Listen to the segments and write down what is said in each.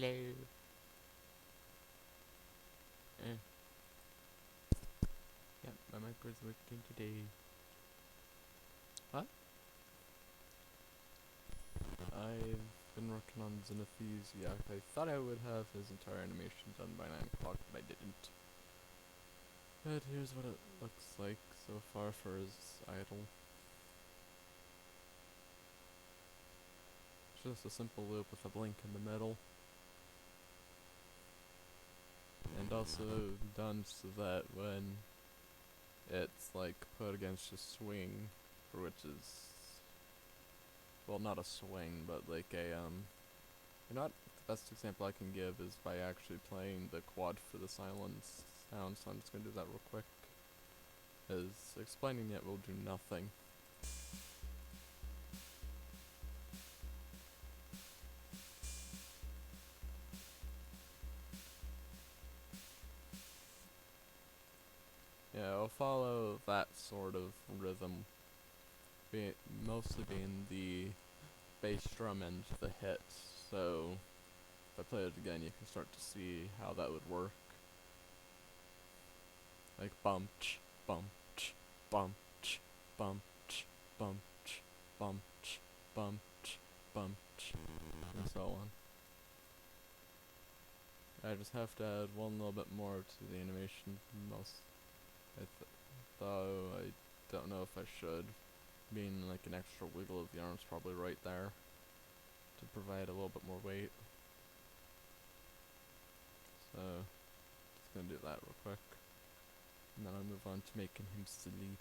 Hello. Uh, yeah, my mic was working today. What? I've been working on Xenophesiac. I thought I would have his entire animation done by 9 o'clock, but I didn't. But here's what it looks like so far for his idol. It's just a simple loop with a blink in the middle. And also done so that when it's like put against a swing, for which is, well, not a swing, but like a not the best example I can give is by actually playing the quad for the silence sound, so I'm just gonna do that real quick, as explaining it will do nothing. Yeah, I'll follow that sort of rhythm, mostly being the bass drum and the hits, so if I play it again you can start to see how that would work. Like bum ch, bum ch, bum ch, bum ch, bum ch, bum ch, bum ch, bum ch, and so on. I just have to add one little bit more to the animation, though I don't know if I should, being like an extra wiggle of the arms probably right there, to provide a little bit more weight. So, just gonna do that real quick, and then I'll move on to making him sleep.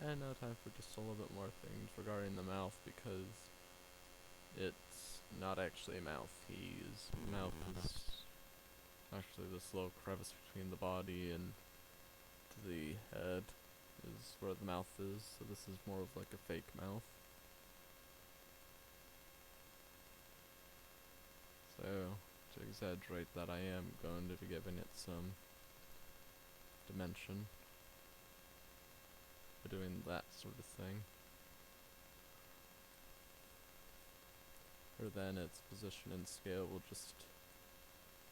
And now time for just a little bit more things regarding the mouth, because it's not actually a mouth. His mouth is actually this little crevice between the body and the head is where the mouth is, so this is more of like a fake mouth. So, to exaggerate that, I am going to be giving it some dimension by doing that sort of thing. Or then its position and scale will just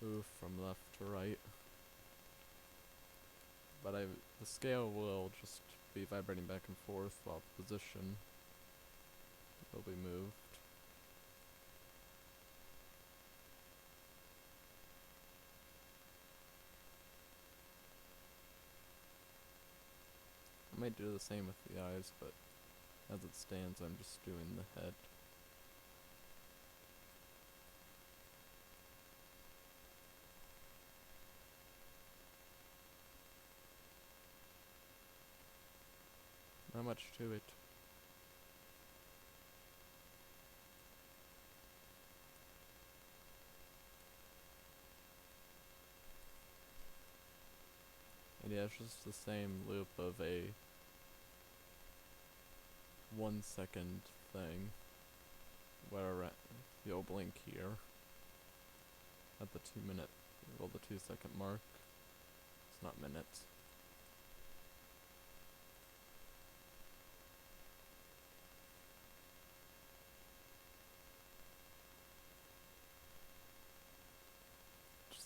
move from left to right. But the scale will just be vibrating back and forth while the position will be moved. I might do the same with the eyes, but as it stands, I'm just doing the head. Not much to it. And yeah, it's just the same loop of a 1 second thing, where you'll blink here at the 2-minute, well, the 2-second mark. It's not minutes.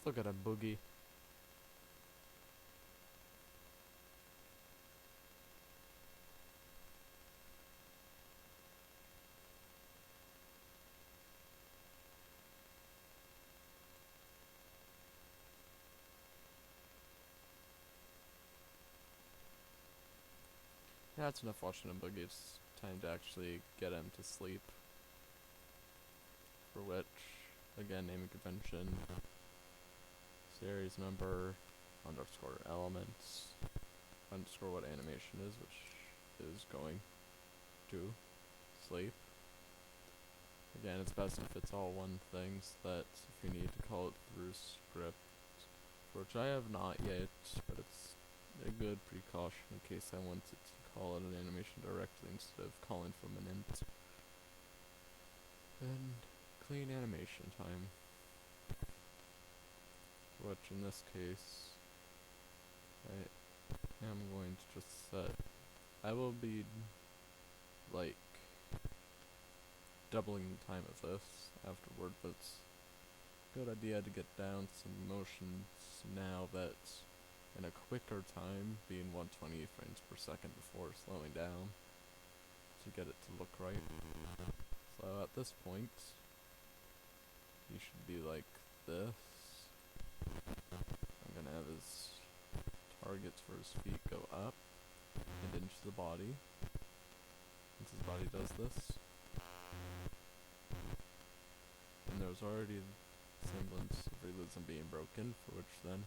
Let's look at a boogie. Yeah, it's enough watching a boogie. It's time to actually get him to sleep. For which, again, naming convention, series number, underscore elements, underscore what animation is, which is going to sleep. Again, it's best if it's all one thing, so that if you need to call it through script, which I have not yet, but it's a good precaution in case I wanted to call it an animation directly instead of calling from an int. And clean animation time, which in this case, I am going to just set, I will be like doubling the time of this afterward, but it's a good idea to get down some motions now that in a quicker time, being 120 frames per second before slowing down to get it to look right. So at this point, he should be like this. I'm gonna have his targets for his feet go up and into the body. Once his body does this, and there's already semblance of realism being broken, for which then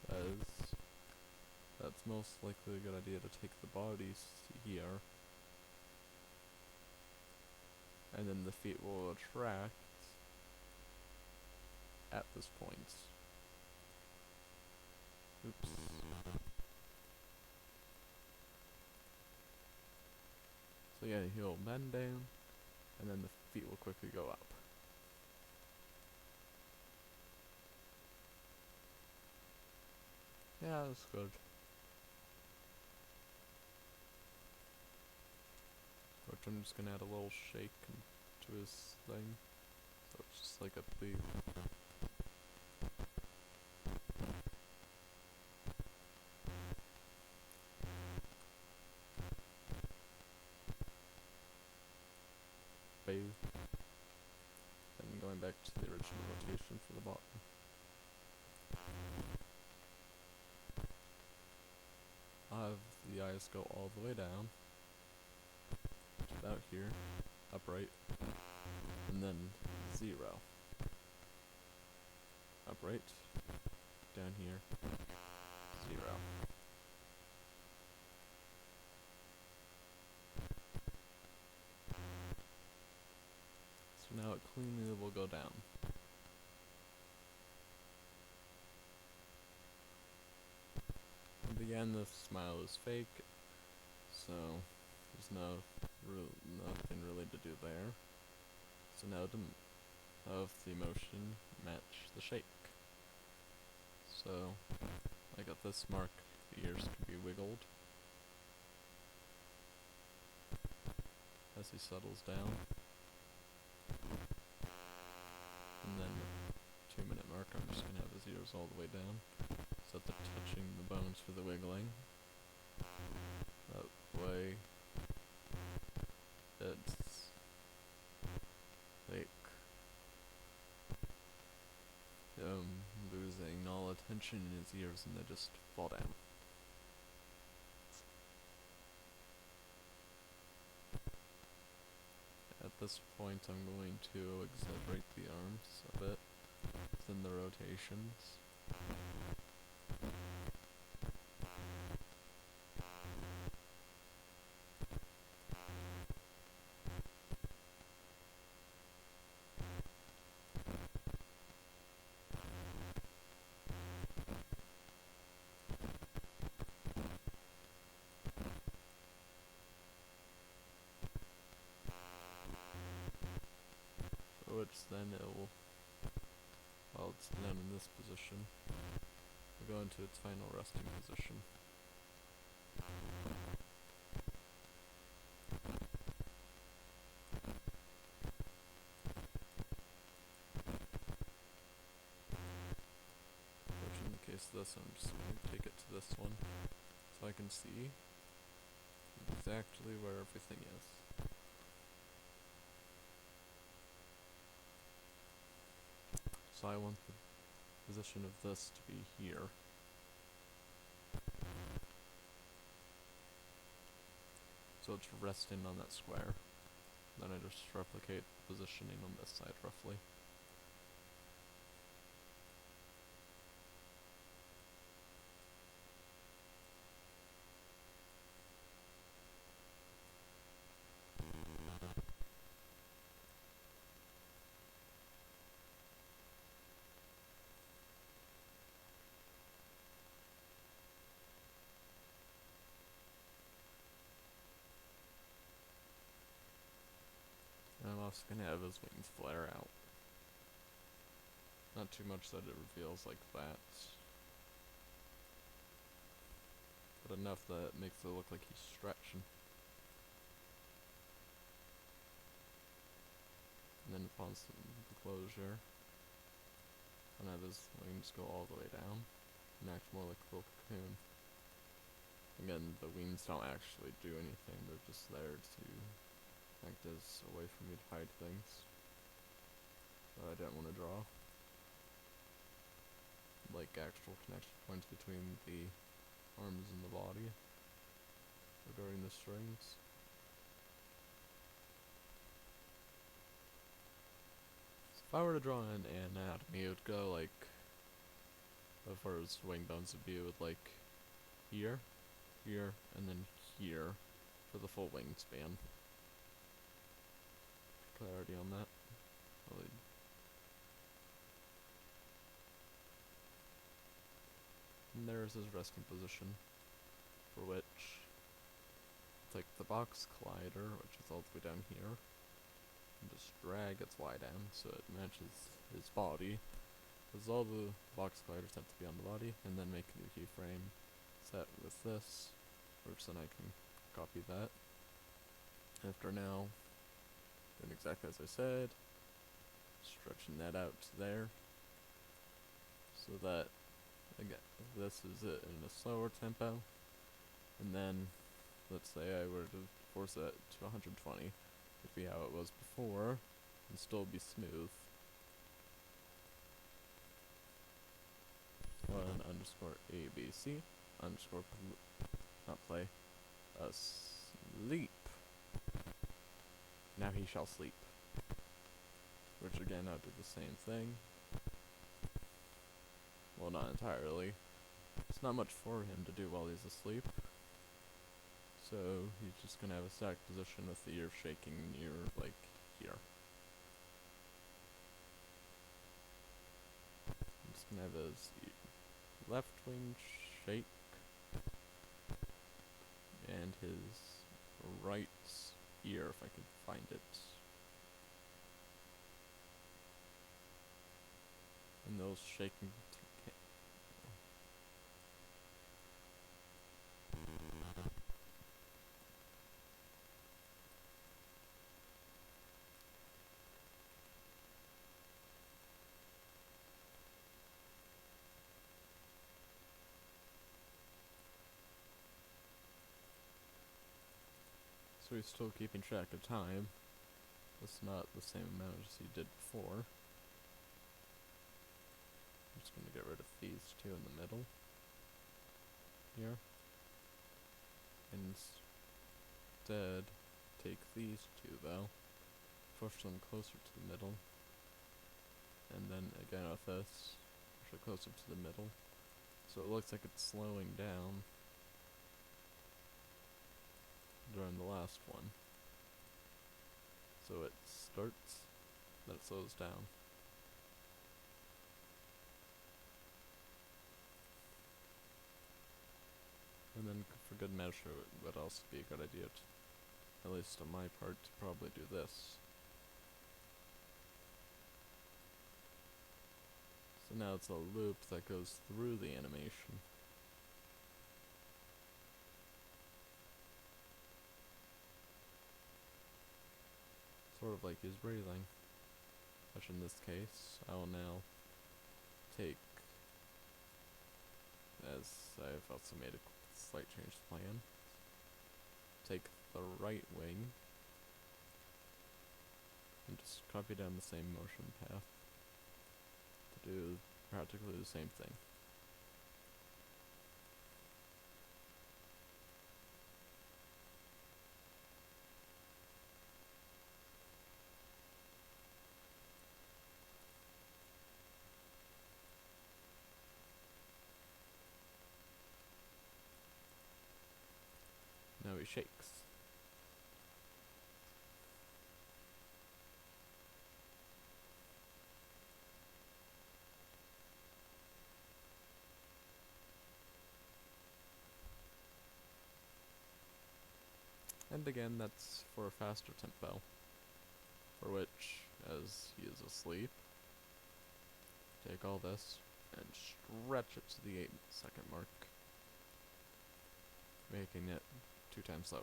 says that's most likely a good idea to take the bodies here, and then the feet will attract at this point. Oops. So yeah, he'll bend down, and then the feet will quickly go up. Yeah, that's good. Which I'm just gonna add a little shake to his thing, so it's just like a plea. Boo. Then going back to the original rotation for the bottom. I'll have the eyes go all the way down, to about here, upright, and then 0. Upright, down here, 0. So now it cleanly will go down. In the end, the smile is fake, so there's nothing really to do there. So now to have the emotion match the shake. So, like at this mark, the ears can be wiggled as he settles down. And then, 2-minute mark, I'm just gonna have his ears all the way down, so that they're touching the bones for the wiggling. That way, it's like losing all attention in his ears, and they just fall down. At this point, I'm going to exaggerate the arms a bit within the rotations. Which then it will, while it's down in this position, will go into its final resting position. place this, I'm just going to take it to this one so I can see exactly where everything is. So I want the position of this to be here. So it's resting on that square. Then I just replicate the positioning on this side roughly. And I'm also going to have his wings flare out. Not too much that it reveals like that, but enough that it makes it look like he's stretching. And then upon the closure, and have his wings go all the way down and act more like a little cocoon. Again, the wings don't actually do anything, they're just there to act as a way for me to hide things that I didn't want to draw. Like actual connection points between the arms and the body regarding the strings. So if I were to draw an anatomy, it would go like, as far as wing bones would be, it would like here, here, and then here for the full wingspan. Clarity on that. Really. And there's his resting position, for which take the box collider, which is all the way down here, and just drag its Y down so it matches his body, because all the box colliders have to be on the body, and then make a new keyframe set with this, which then I can copy that. After now, doing exactly as I said, stretching that out to there, so that, again, this is it in a slower tempo, and then, let's say I were to force that to 120, it'd be how it was before, and still be smooth. 1 underscore ABC underscore not play, sleep. Now he shall sleep. Which again, I'll do the same thing. Well, not entirely. It's not much for him to do while he's asleep. So, he's just gonna have a static position with the ear shaking near, like, here. I'm just gonna have his left wing shake, and his right ear, if I could find it. And those shaking so he's still keeping track of time. It's not the same amount as he did before. I'm just gonna get rid of these two in the middle. Here. And instead, take these two though, push them closer to the middle, and then again with this, push it closer to the middle, so it looks like it's slowing down during the last one. So it starts, then it slows down. And then for good measure, it would also be a good idea to, at least on my part, to probably do this. So now it's a loop that goes through the animation. Sort of like he's breathing. Which in this case, I will now take this, I've also made a slight change to plan. Take the right wing and just copy down the same motion path to do practically the same thing. Now he shakes. And again, that's for a faster tempo, for which, as he is asleep, take all this and stretch it to the 8-second mark, making it 2 times slower.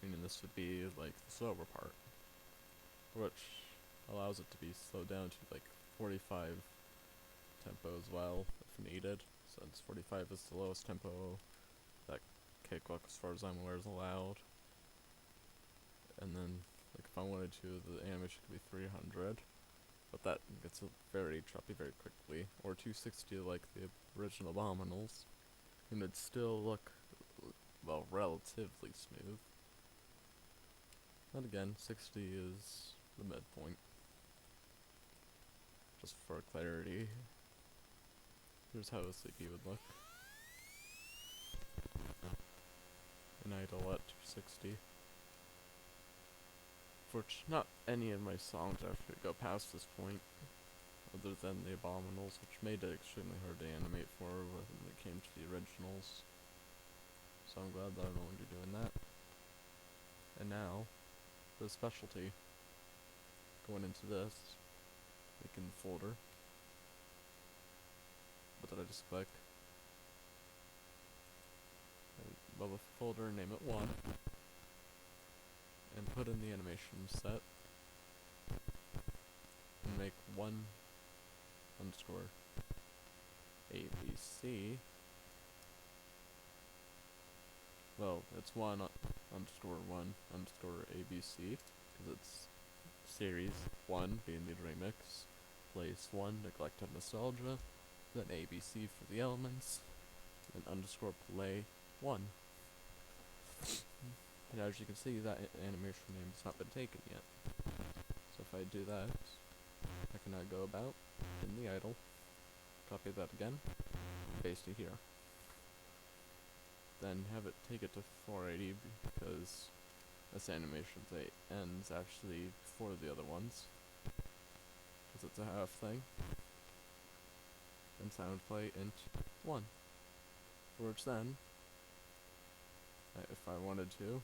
Meaning this would be like the slower part, which allows it to be slowed down to like 45 tempo as well, if needed, since 45 is the lowest tempo that cakewalk, as far as I'm aware, is allowed. And then, like, if I wanted to, the animation could be 300, but that gets very choppy very quickly, or 260 like the original Abominals, and it'd still look, well, relatively smooth. And again, 60 is the midpoint. Just for clarity, here's how a sleepy would look. An idle at 260. Which, not any of my songs actually go past this point, other than the Abominals, which made it extremely hard to animate for when it came to the originals. So I'm glad that I'm no longer doing that. And now, the specialty. Going into this, making the folder. What did I just click? Above the folder, name it 1. And put in the animation set. And make 1 underscore ABC. Well, it's 1 underscore 1 underscore ABC, because it's series 1 being the remix, place 1 neglected nostalgia, then ABC for the elements, and underscore play 1. And as you can see, that animation name has not been taken yet. So if I do that, I can now go about in the idle, copy that again, paste it here. Then have it take it to 480 because this animation ends actually before the other ones, because it's a half thing. And sound play int 1, for which then, if I wanted to,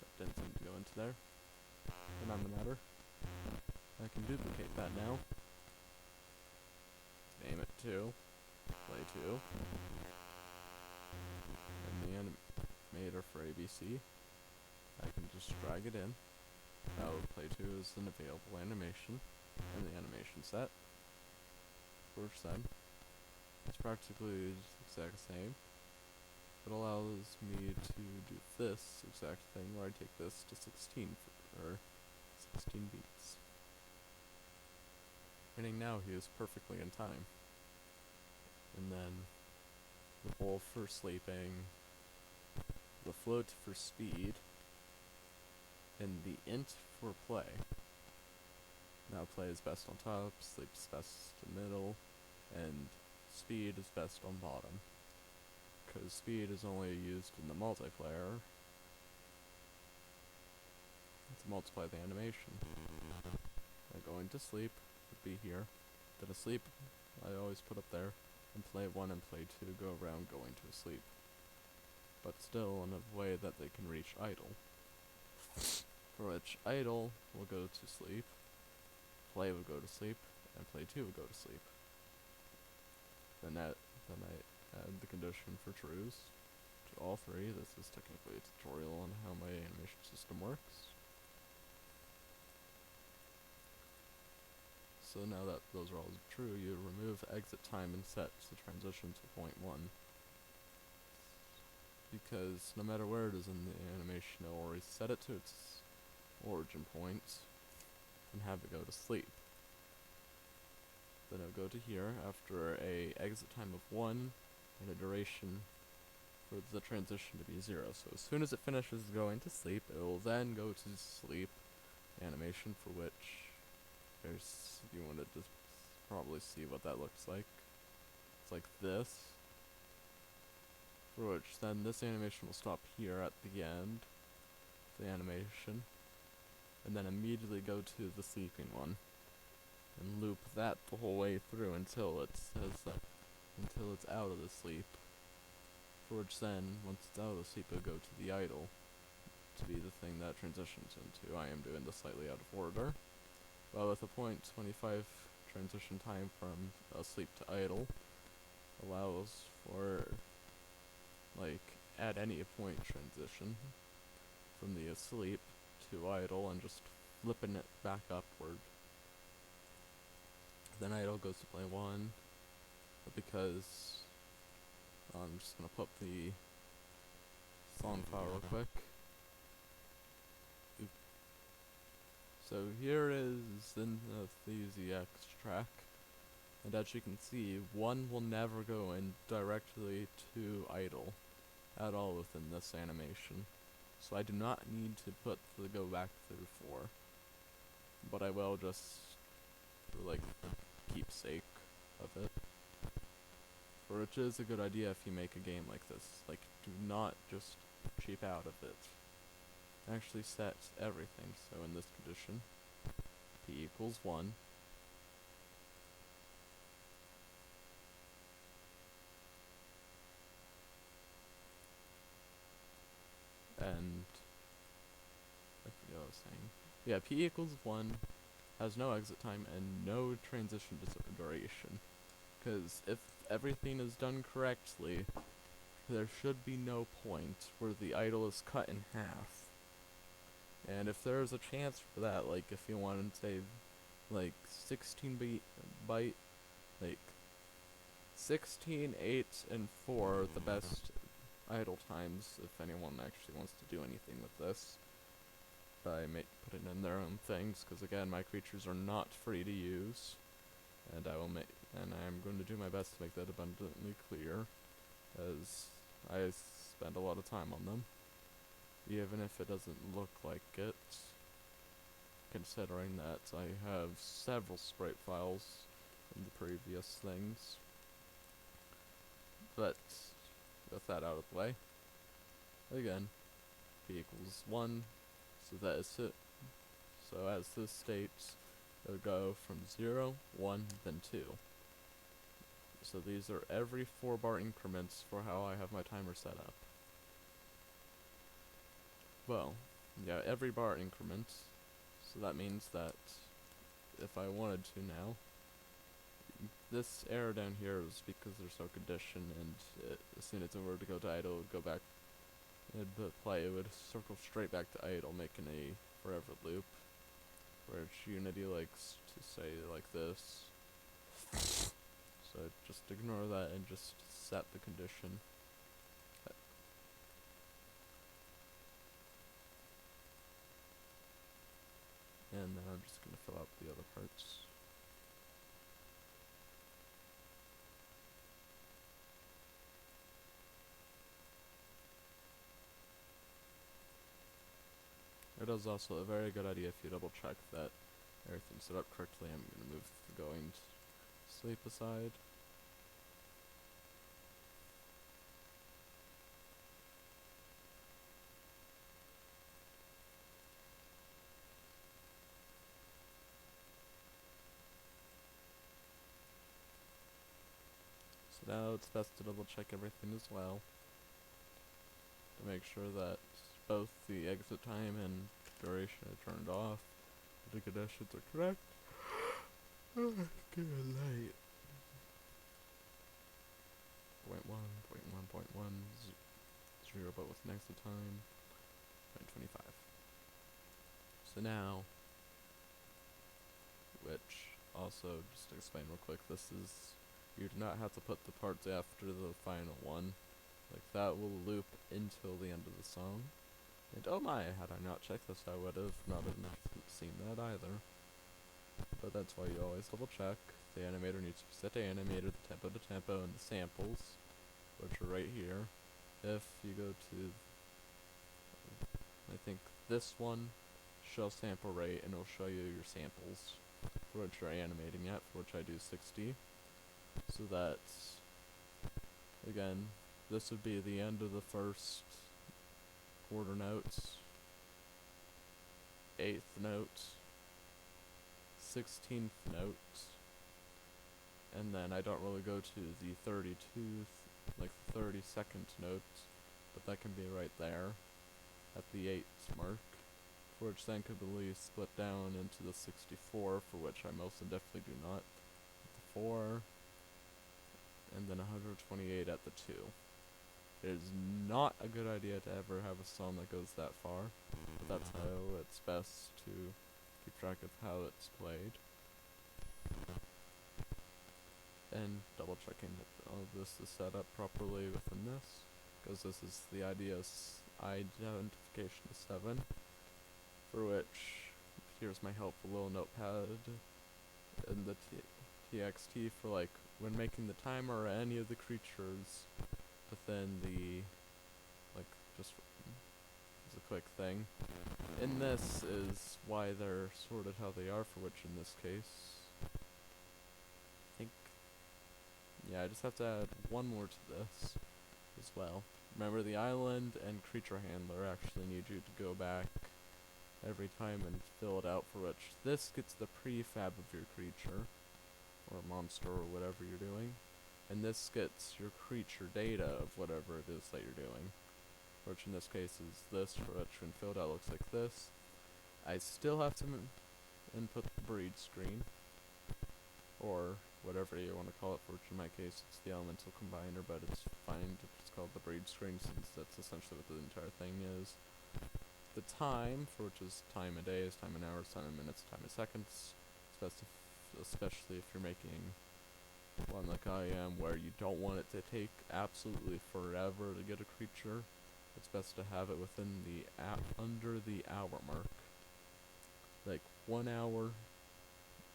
that didn't seem to go into there, but not the matter, I can duplicate that now, name it 2, play 2, and the animator for ABC, I can just drag it in. Now play 2 is an available animation, and the animation set, which then, it's practically the exact same. It allows me to do this exact thing where I take this to 16 beats. Meaning now he is perfectly in time. And then the bowl for sleeping, the float for speed, and the int for play. Now play is best on top, sleep is best in middle, and speed is best on bottom. Because speed is only used in the multiplayer to multiply the animation. Going to sleep would be here. Then asleep, I always put up there, and play 1 and play 2 go around going to sleep. But still in a way that they can reach idle. For which idle will go to sleep, play will go to sleep, and play 2 will go to sleep. Then I add the condition for trues to all 3. This is technically a tutorial on how my animation system works. so now that those are all true, you remove exit time and set the transition to 0.1. Because no matter where it is in the animation, it will reset it to its origin point and have it go to sleep. Then it'll go to here after a exit time of 1 and a duration for the transition to be 0. So as soon as it finishes going to sleep, it will then go to sleep animation, for which you want to just probably see what that looks like. It's like this. For which then this animation will stop here at the end, the animation, and then immediately go to the sleeping one, and loop that the whole way through until it says that, until it's out of the sleep. For which then, once it's out of the sleep, it'll go to the idle, to be the thing that transitions into. I am doing this slightly out of order, but with a 0.25 transition time from asleep to idle, allows for, like, at any point transition from the asleep to idle and just flipping it back upward. Then idle goes to play 1, but because I'm just gonna put the song file real quick. So here is in the ZX track, and as you can see, 1 will never go in directly to idle at all within this animation. So I do not need to put the go back through 4, but I will just for like the keepsake of it. For which is a good idea if you make a game like this. Like, do not just cheap out of it. Actually set everything. So in this condition, p equals 1. And I forget what I was saying. Yeah, p equals 1 has no exit time and no transition duration. Because if everything is done correctly, there should be no point where the idle is cut in half. And if there's a chance for that, like if you want to save like 16-byte, like 16, 8, and 4 are the best idle times if anyone actually wants to do anything with this. I may put it in their own things, because again, my creatures are not free to use, and I'm going to do my best to make that abundantly clear, as I spend a lot of time on them, even if it doesn't look like it, considering that I have several sprite files from the previous things. But with that out of the way, again, p equals 1, so that is it. So as this states, it'll go from 0, 1, then 2. So these are every 4-bar increments for how I have my timer set up. Well, yeah, every bar increment, so that means that if I wanted to now, this arrow down here is because there's no condition, and as soon as it were to go to idle, it would go back, it would circle straight back to idle, making a forever loop, which Unity likes to say like this. So just ignore that and just set the condition. And then I'm just going to fill out the other parts. It is also a very good idea if you double check that everything's set up correctly. I'm going to move the going to sleep aside. So now it's best to double check everything as well, to make sure that both the exit time and duration are turned off, the conditions are correct. Good night. 0.1, 0, but with an exit time, 0.25. So now, which also, just to explain real quick, you do not have to put the parts after the final one. Like, that will loop until the end of the song. And oh my, had I not checked this, I would have not seen that either. But that's why you always double check. The animator needs to be set to animator, the tempo, and the samples, which are right here. If you go to, I think this one, show sample rate, and it'll show you your samples for which you're animating at, for which I do 60. So that's, again, this would be the end of the first quarter notes, 8th note, 16th note, and then I don't really go to the 32nd note, but that can be right there at the 8th mark, for which then could be split down into the 64, for which I most definitely do not, at the 4, and then 128 at the 2. It is not a good idea to ever have a song that goes that far, but that's how it's best to keep track of how it's played. And double checking that all of this is set up properly within this, because this is the identification 7, for which, here's my helpful little notepad, and the TXT for like, when making the timer or any of the creatures within the, like, just as a quick thing. And this is why they're sorted how they are, for which in this case, I think, yeah, I just have to add one more to this as well. Remember, the island and creature handler actually need you to go back every time and fill it out, for which this gets the prefab of your creature, or monster, or whatever you're doing. And this gets your creature data of whatever it is that you're doing, which in this case is this, for which when filled out looks like this. I still have to input the breed screen, or whatever you want to call it, for which in my case it's the elemental combiner, but it's fine to just call it the breed screen, since that's essentially what the entire thing is. The time, for which is time of days, time in hours, time in minutes, time in seconds, especially if you're making one like I am, where you don't want it to take absolutely forever to get a creature. It's best to have it within the under the hour mark, like 1 hour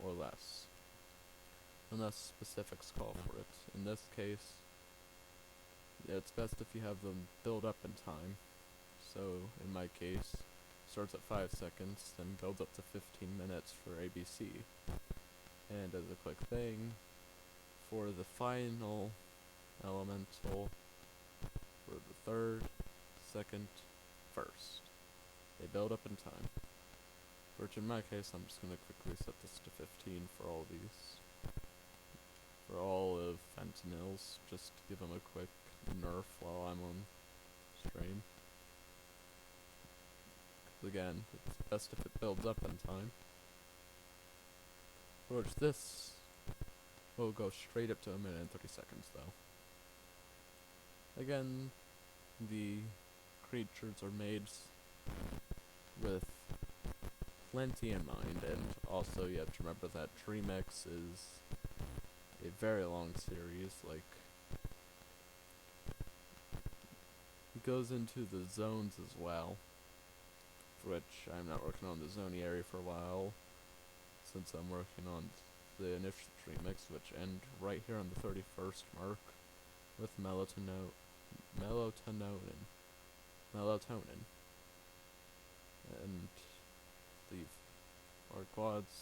or less, unless specifics call for it. In this case, it's best if you have them build up in time. So in my case, starts at 5 seconds, then builds up to 15 minutes for ABC. And as a quick thing, for the final elemental, for the third, second, first, they build up in time. Which in my case, I'm just going to quickly set this to 15 for all these. For all of Fentanyl's, just to give them a quick nerf while I'm on stream. Again, it's best if it builds up in time. For which this will go straight up to 1 minute and 30 seconds though. Again, the creatures are made with plenty in mind, and also you have to remember that Dreamx is a very long series. Like, it goes into the zones as well, for which I'm not working on the zony area for a while, since I'm working on the initial Dreamx, which end right here on the 31st mark with melatonin. And the our quads,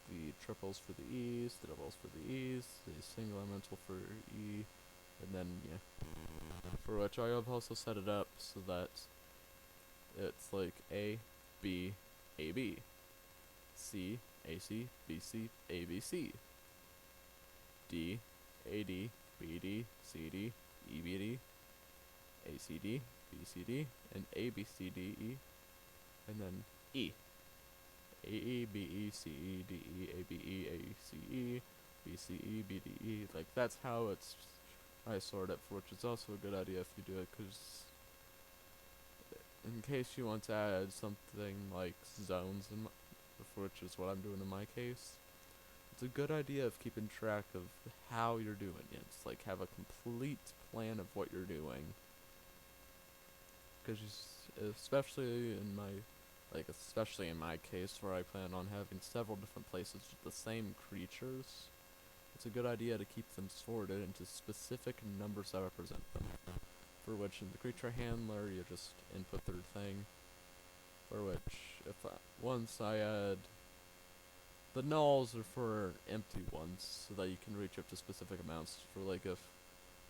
the triples for the E's, the doubles for the E's, the single elemental for E, and then, yeah. For which I have also set it up so that it's like A, B, A, B, C, A, C, B, C, A, B, C, D, A, D, B, D, C, D, E, B, D, A, C, D, B, C, D, and A, B, C, D, E, and then E. A, E, B, E, C, E, D, E, A, B, E, A, C, E, B, C, E, B, D, E. Like, that's how it's, I sort it, for which is also a good idea if you do it, because in case you want to add something like zones which is what I'm doing in my case, it's a good idea of keeping track of how you're doing it. It's like have a complete plan of what you're doing. Because especially in my case where I plan on having several different places with the same creatures, it's a good idea to keep them sorted into specific numbers that represent them. For which in the creature handler, you just input their thing. For which, once I add the nulls are for empty ones, so that you can reach up to specific amounts. For like if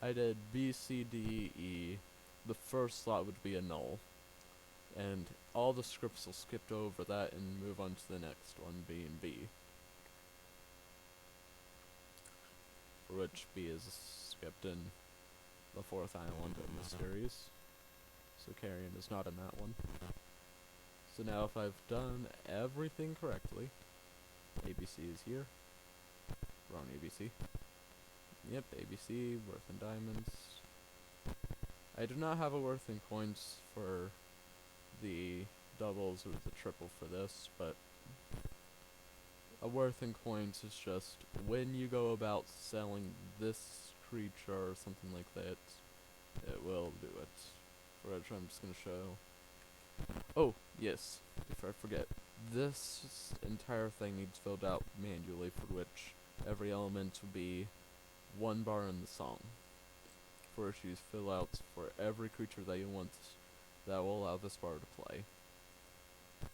I did B, C, D, E, the first slot would be a null, and all the scripts will skip over that and move on to the next one, being B. For which B is skipped in the 4th island in the series, so Carrion is not in that one. So now if I've done everything correctly, ABC is here. Wrong ABC. Yep, ABC, worth in diamonds. I do not have a worth in coins for the doubles or the triple for this, but a worth in coins is just when you go about selling this creature or something like that, it will do it. For which I'm just going to show. Oh, yes, before I forget. This entire thing needs filled out manually, for which every element will be 1 bar in the song. For which you fill out for every creature that you want that will allow this bar to play.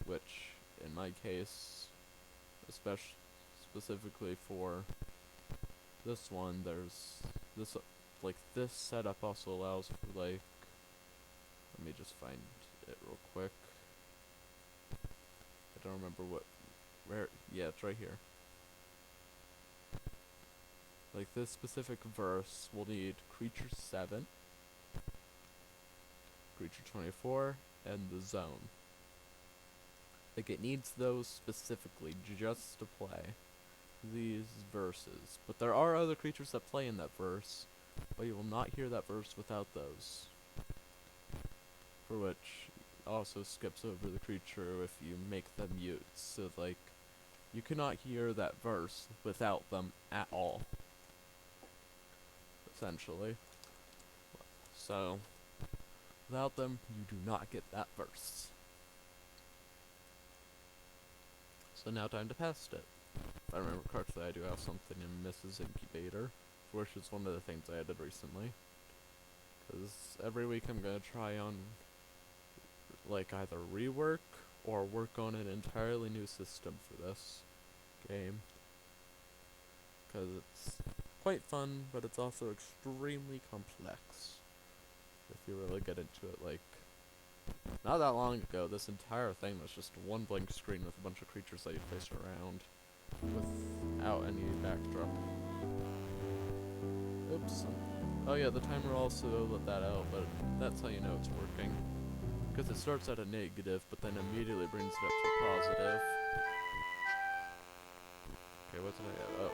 Which, in my case, specifically for this one, there's this, this setup also allows for let me just find it real quick. I don't remember yeah, it's right here. Like this specific verse will need creature 7, creature 24, and the zone. Like it needs those specifically just to play these verses. But there are other creatures that play in that verse, but you will not hear that verse without those. For which also skips over the creature if you make them mute, so like you cannot hear that verse without them at all, essentially. So without them you do not get that verse. So now time to test it. If I remember correctly, I do have something in Mrs. Incubator, which is one of the things I added recently, because every week I'm gonna try on like either rework or work on an entirely new system for this game, because it's quite fun, but it's also extremely complex if you really get into it. Like, not that long ago, this entire thing was just one blank screen with a bunch of creatures that you place around without any backdrop. Oops. Oh yeah, the timer also let that out, but that's how you know it's working. Because it starts at a negative, but then immediately brings it up to a positive. Okay, what did I have? Oh.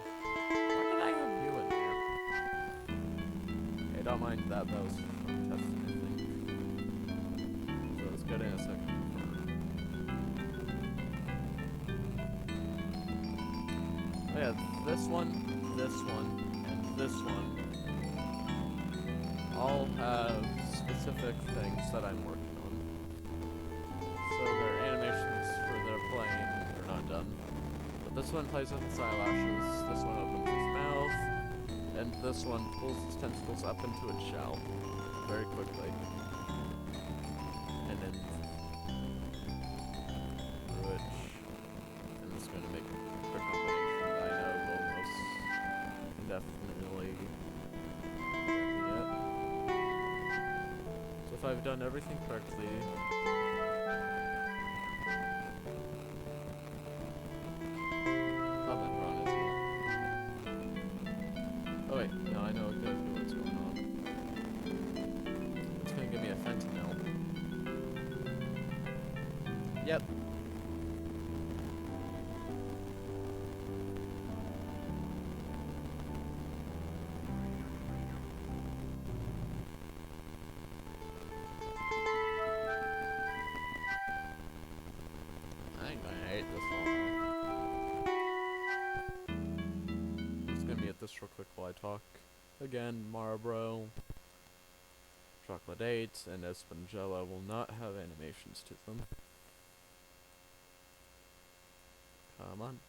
What did I have you in here? Hey, don't mind that, that was from testing, I think. So let's get in a second. Oh yeah, this one, and this one all have specific things that I'm working on. So their animations for their playing are not done. But this one plays with its eyelashes, this one opens its mouth, and this one pulls its tentacles up into its shell very quickly. And then which I'm just going to make a quick combination that I know will most definitely get me it. So if I've done everything correctly, oh wait, no, I know exactly what's going on. It's gonna give me a fentanyl. Yep. I'm gonna hate this one. while I talk. Again, Marlboro, Chocolate 8, and Espangella will not have animations to them. Come on.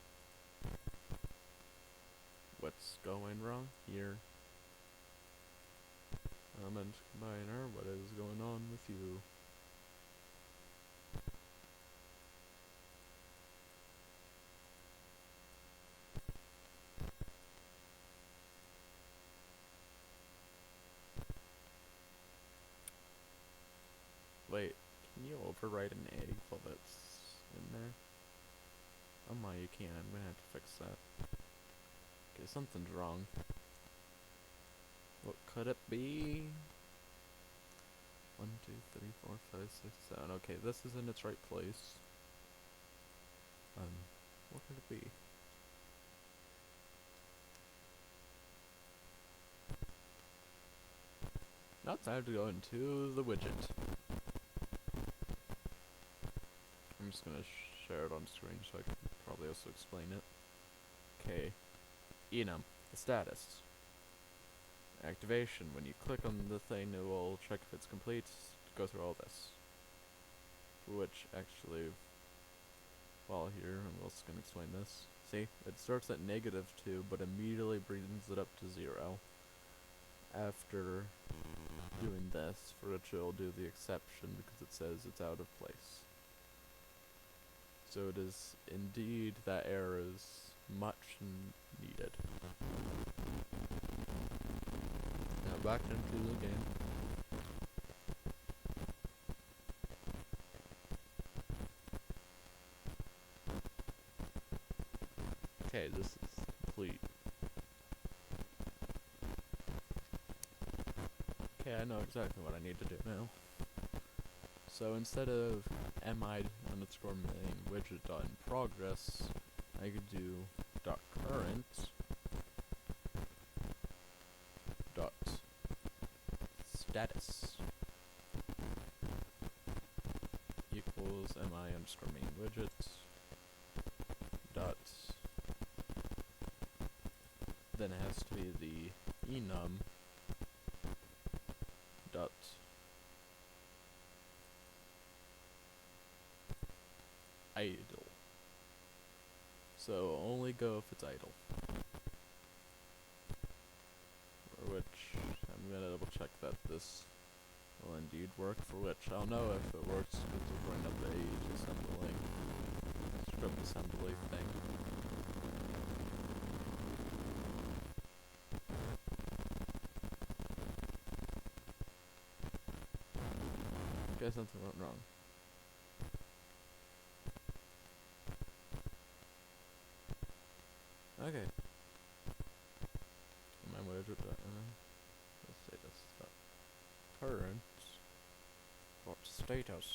What's going wrong here? And Combiner, what is going on with you? Wait, can you overwrite an egg while that's in there? Oh my, you can. I'm gonna have to fix that. Okay, something's wrong. What could it be? 1, 2, 3, 4, 5, 6, 7. Okay, this is in its right place. What could it be? Now it's time to go into the widget. I'm just gonna share it on screen so I can probably also explain it. Okay. Enum. Status. Activation. When you click on the thing, it will check if it's complete. Go through all this. Which actually, while here, I'm also gonna explain this. See, it starts at -2, but immediately brings it up to 0. After doing this, for which it'll do the exception because it says it's out of place. So it is indeed that error is much needed. Now back into the game. Okay, this is complete. Okay, I know exactly what I need to do now. So instead of mi_main widget.inProgress, I could do .current .status equals mi_main widget dot, then it has to be the enum dot idle. So only go if it's idle. For which I'm gonna double check that this will indeed work, for which I'll know if it works because we'll bring up a script assembly thing. Okay, something went wrong. Okay. My widget, let's say this current status.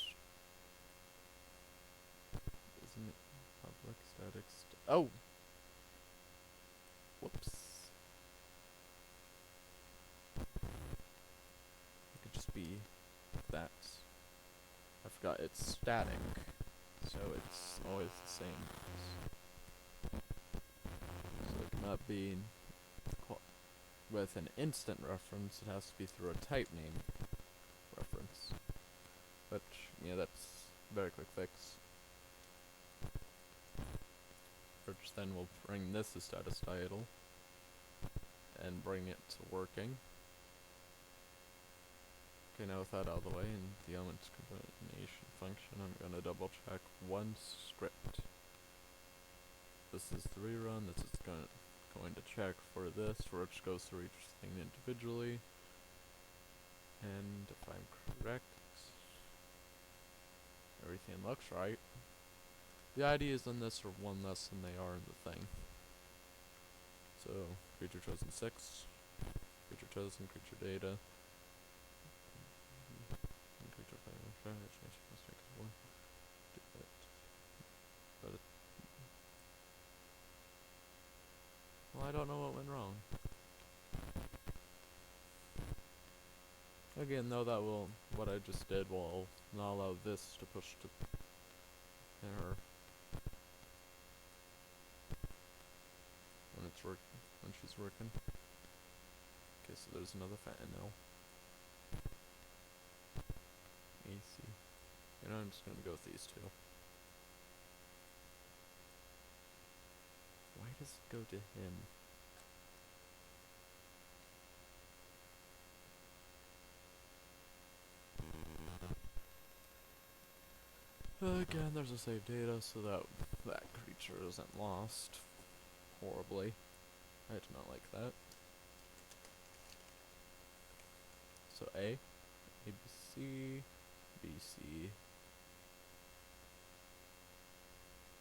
Isn't it public static oh! Whoops. It could just be that. I forgot it's static, so it's always the same. So it cannot be with an instant reference, it has to be through a type name reference. Which, yeah, that's a very quick fix. Which then will bring this to status title and bring it to working. Okay, now with that out of the way, and the elements combination function, I'm gonna double check one script. This is the rerun, this is going to check for this, for which goes through each thing individually. And if I'm correct, everything looks right. The IDs in this are one less than they are in the thing. So, creature chosen 6, creature chosen, creature data. Well, I don't know what went wrong. Again, though, that will, what I just did will not allow this to push to error when it's when she's working. Okay, so there's another fentanyl. AC. And I'm just gonna go with these two. Why does it go to him? Again, there's a save data so that that creature isn't lost horribly. I do not like that. So A, B, C, B, C,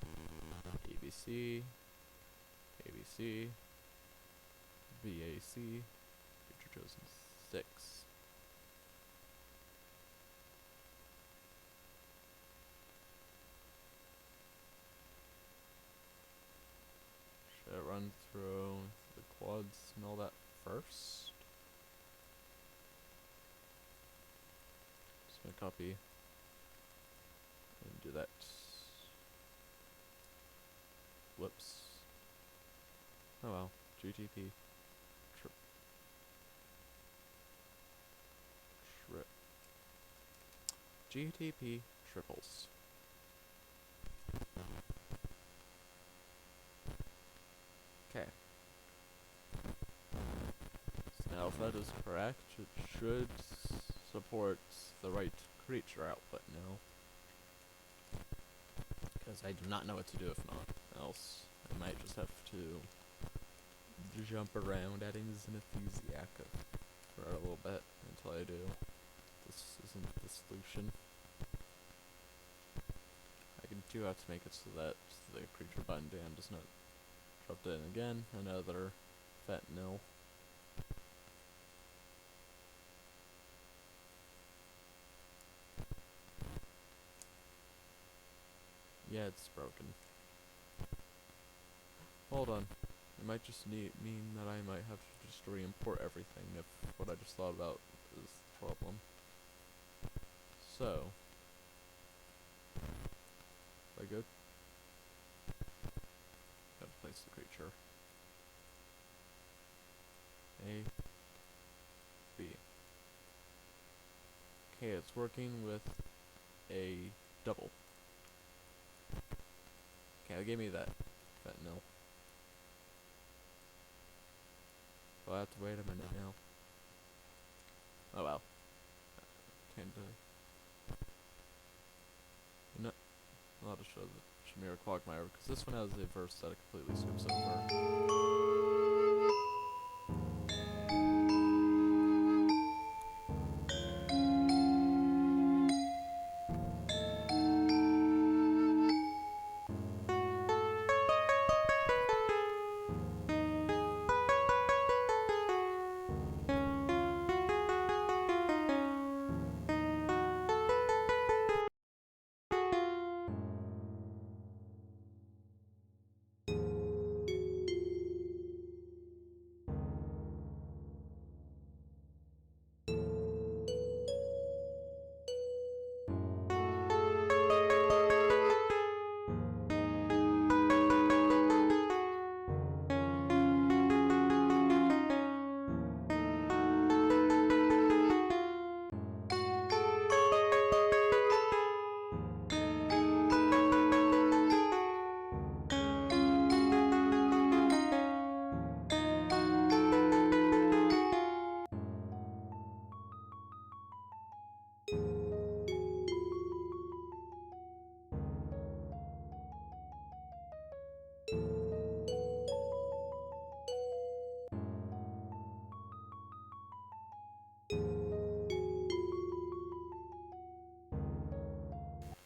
A, B, C, A, B, C, B, A, C, creature chosen 6. Should I run through the quads and all that first? Just gonna copy and do that. Whoops. Oh well. GTP. GTP triples. Okay. So now if that is correct, it should support the right creature output now. Because I do not know what to do if not. Else, I might just have to jump around adding Xanathesiac for a little bit until I do. This isn't the solution. I do have to make it so that the creature button dam does not drop in again. Another fentanyl. Yeah, it's broken. Hold on. It might just mean that I might have to just re-import everything if what I just thought about is the problem. So, if I go, gotta place the creature. A, B. Okay, it's working with a double. Okay, it gave me that fentanyl. So I have to wait a minute now. Oh well. Kinda. You know, I'll have to show the Chimera Quagmire because this one has a verse that it completely skips over.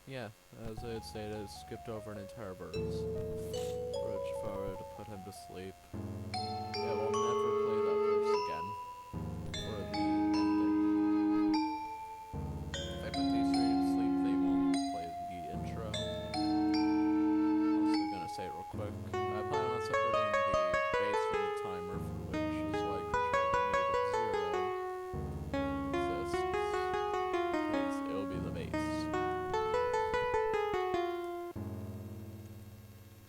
Yeah, as I had stated, it skipped over an entire verse. Which, if I were to put him to sleep, it will never play that verse again for the ending. If I put these three to sleep, they won't play the intro. Also gonna say it real quick. I plan on separating the base from the timer, for which is why creature ID -0 exists, because it will be the base.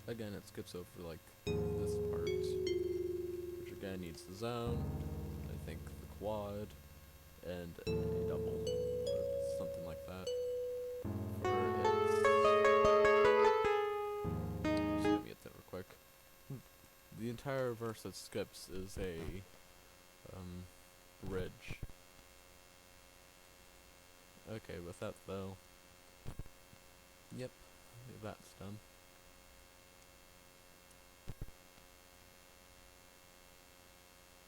Again, it skips over like this part, which again needs the zone. I think the quad, and a double, or something like that. For its... Just gonna get that real quick. The entire verse that skips is a bridge. Okay, with that though, yep, that's done.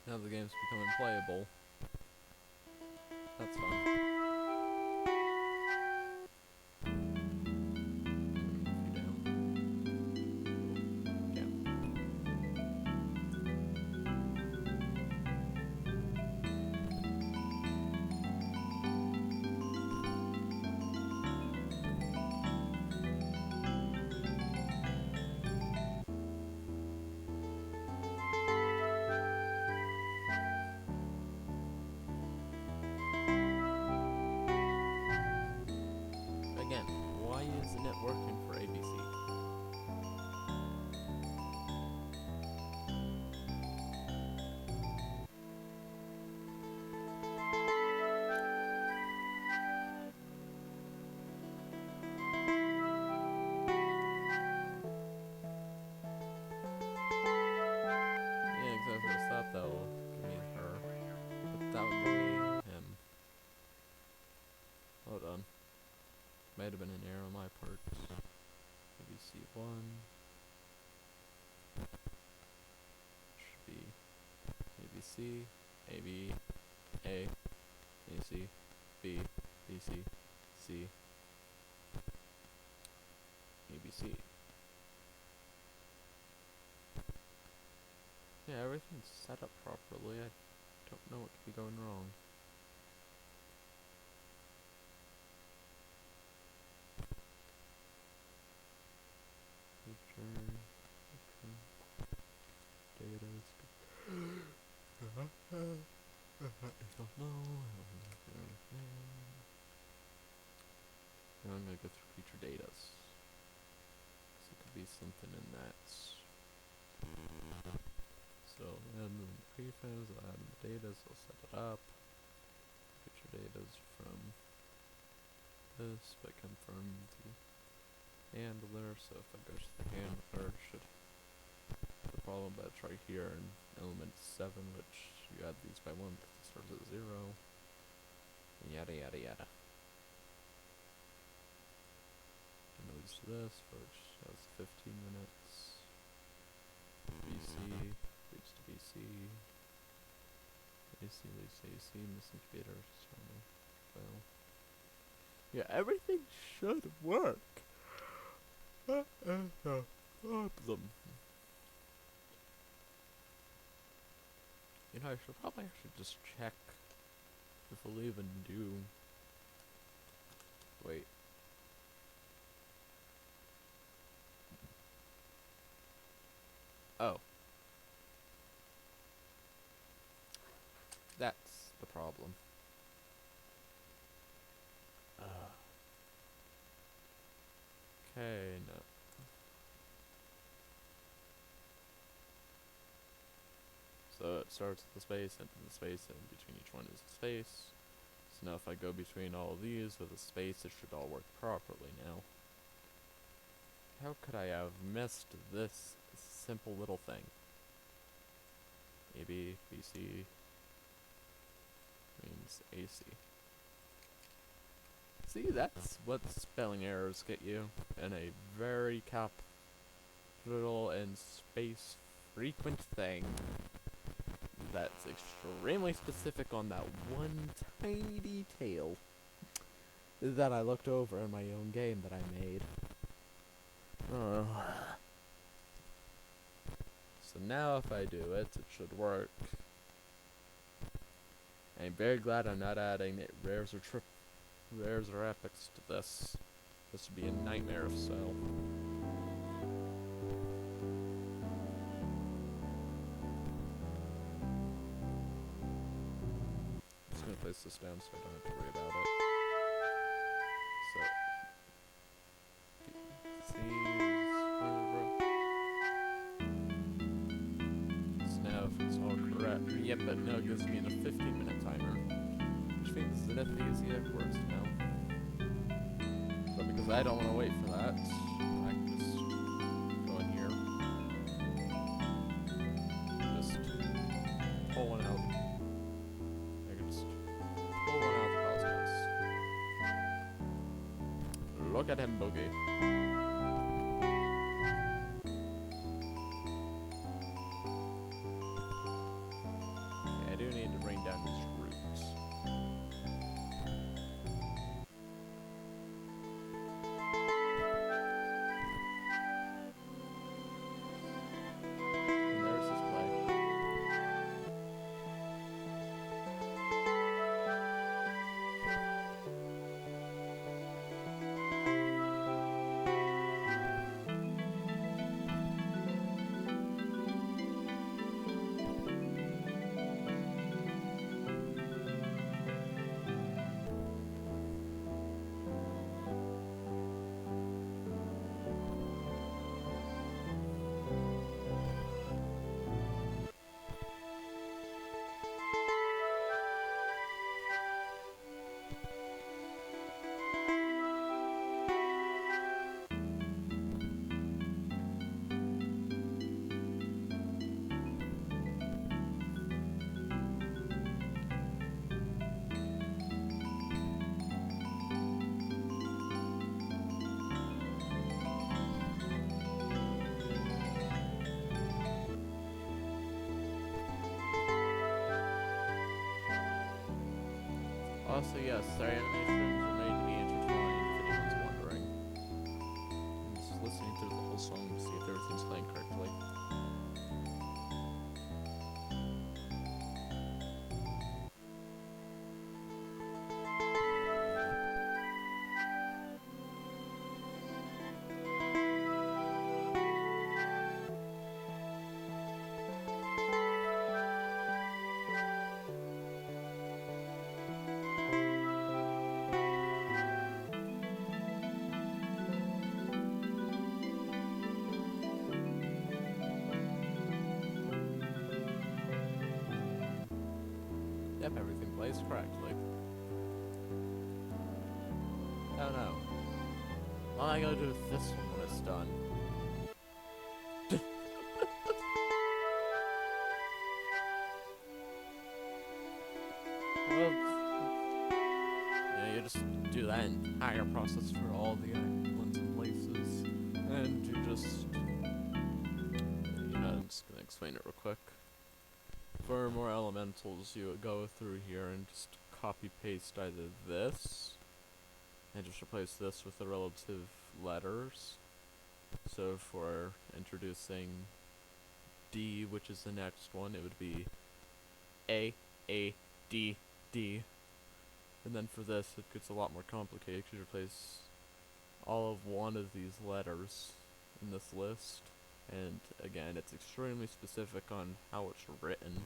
Now the game's becoming playable. That's fun. Again, why isn't it working for ABC? Yeah, exactly. I thought that will give me her, but that would give me him. Hold on. Might have been an error on my part. ABC 1 should be ABC, AB, A, AC, B, BC, C, ABC. Yeah, everything's set up properly. I don't know what could be going wrong. Data is I don't know. Now I'm gonna go through future data. So it could be something in that. So and then prefabs, I'll add the data, so I'll set it up. Future data's from this, but confirm the handler. So if I go to the handler, it should the problem, but it's right here in element 7, which you add these by 1 because it starts at 0. And yada yada yada. And moves to this, which has 15 minutes. BC, leads to BC. AC leads to AC, missing computer, fail. Yeah, everything should work. Problem. You know, I should probably actually just check if we'll even do... Wait. Oh. That's the problem. Okay, no. So it starts with the space, and the space, and between each one is a space. So now if I go between all of these with a space, it should all work properly now. How could I have missed this simple little thing? AB, BC means AC. See, that's what spelling errors get you in a very capital and space frequent thing. That's extremely specific on that one tiny detail that I looked over in my own game that I made. So now if I do it, it should work. I'm very glad I'm not adding rares or epics to this. This would be a nightmare if so. I'm just gonna place this down so I don't have to worry about it. So now if it's all correct, Yep, but no, it gives me the 15-minute timer, which means that if the easy works now. But because I don't want to wait for that, I can just go in here, just pull one out. I can just pull one out of the cosmos. Look at him, Boogie. Okay, I do need to bring down his roots. And there's his play. Also, yes, their animations are made to be intertwined, if anyone's wondering. I'm just listening through the whole song to see if everything's playing correctly. Yep, everything plays correctly. Oh no. All I gotta do with this one when it's done. Well, you just do that entire process for all the islands and places. And you just... I'm just gonna explain it real quick. For more elementals, you would go through here and just copy-paste either this, and just replace this with the relative letters. So for introducing D, which is the next one, it would be A, D, D. And then for this, it gets a lot more complicated because you replace all of one of these letters in this list. And again, it's extremely specific on how it's written.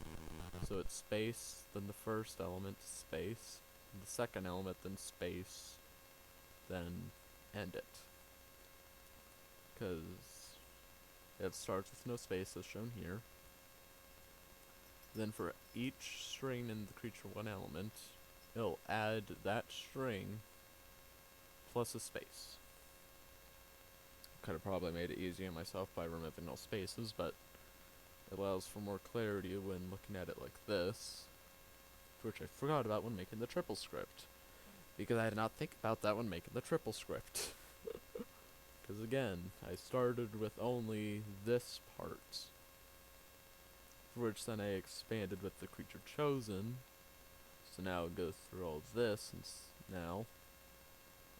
So it's space, then the first element, space, the second element, then space, then end it. Because it starts with no space as shown here. Then for each string in the creature one element, it'll add that string plus a space. Could have probably made it easier myself by removing all spaces, but it allows for more clarity when looking at it like this, which I forgot about when making the triple script, because I did not think about that when making the triple script. Because again, I started with only this part, for which then I expanded with the creature chosen, so now it goes through all of this, and now,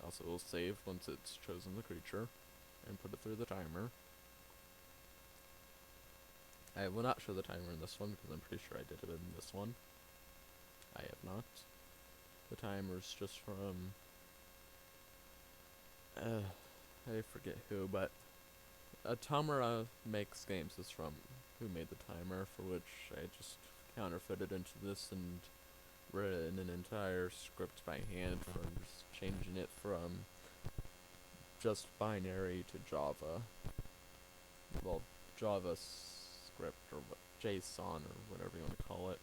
also will save once it's chosen the creature, and put it through the timer. I will not show the timer in this one, because I'm pretty sure I did it in this one. I have not. The timer's just from... I forget who, but... Tamara Makes Games is from who made the timer, for which I just counterfeited into this and written an entire script by hand for just changing it from just binary to Java. Well, Java script or JSON or whatever you want to call it.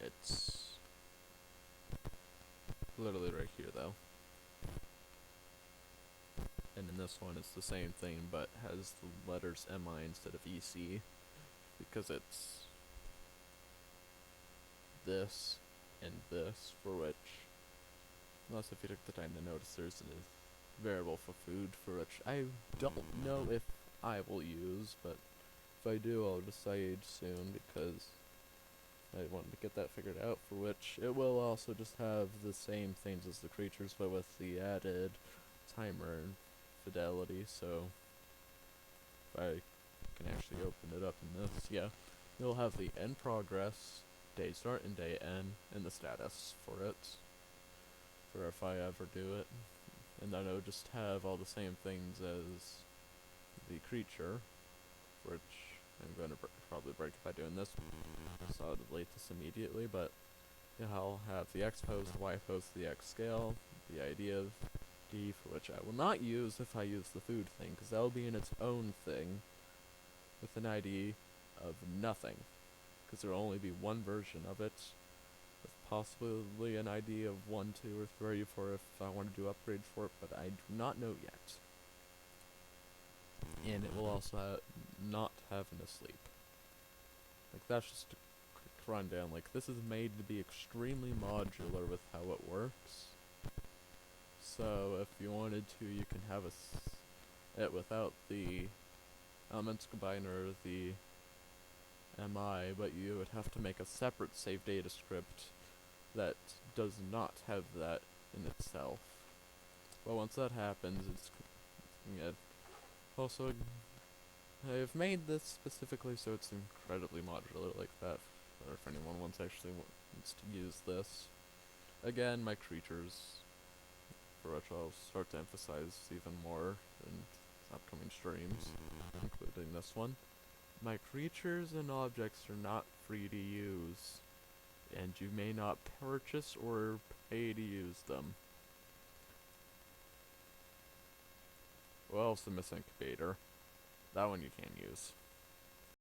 It's literally right here though. And in this one it's the same thing but has the letters MI instead of EC because it's this and this, for which, unless if you took the time to notice, there's a variable for food for which I don't know if I will use, but if I do I'll decide soon because I wanted to get that figured out, for which it will also just have the same things as the creatures but with the added timer and fidelity, so if I can actually open it up in this, yeah, you'll have the end progress, day start and day end, and the status for it, for if I ever do it, and then it'll just have all the same things as the creature, which I'm going to probably break if I do in this, so I'll delete this immediately, but yeah, I'll have the X pose, the Y pose, the X scale, the ID of D, for which I will not use if I use the food thing, because that will be in its own thing, with an ID of nothing, because there will only be one version of it, with possibly an ID of 1, 2, or 3 for if I want to do upgrades for it, but I do not know yet. And it will also not have an asleep. Like, that's just a quick rundown. Like, this is made to be extremely modular with how it works. So, if you wanted to, you can have it without the elements combiner, the MI, but you would have to make a separate save data script that does not have that in itself. But once that happens, it's also, I've made this specifically so it's incredibly modular like that, or if anyone actually wants to use this. Again, my creatures, for which I'll start to emphasize even more in upcoming streams, including this one. My creatures and objects are not free to use, and you may not purchase or pay to use them. Well, else the misincubator. That one you can use.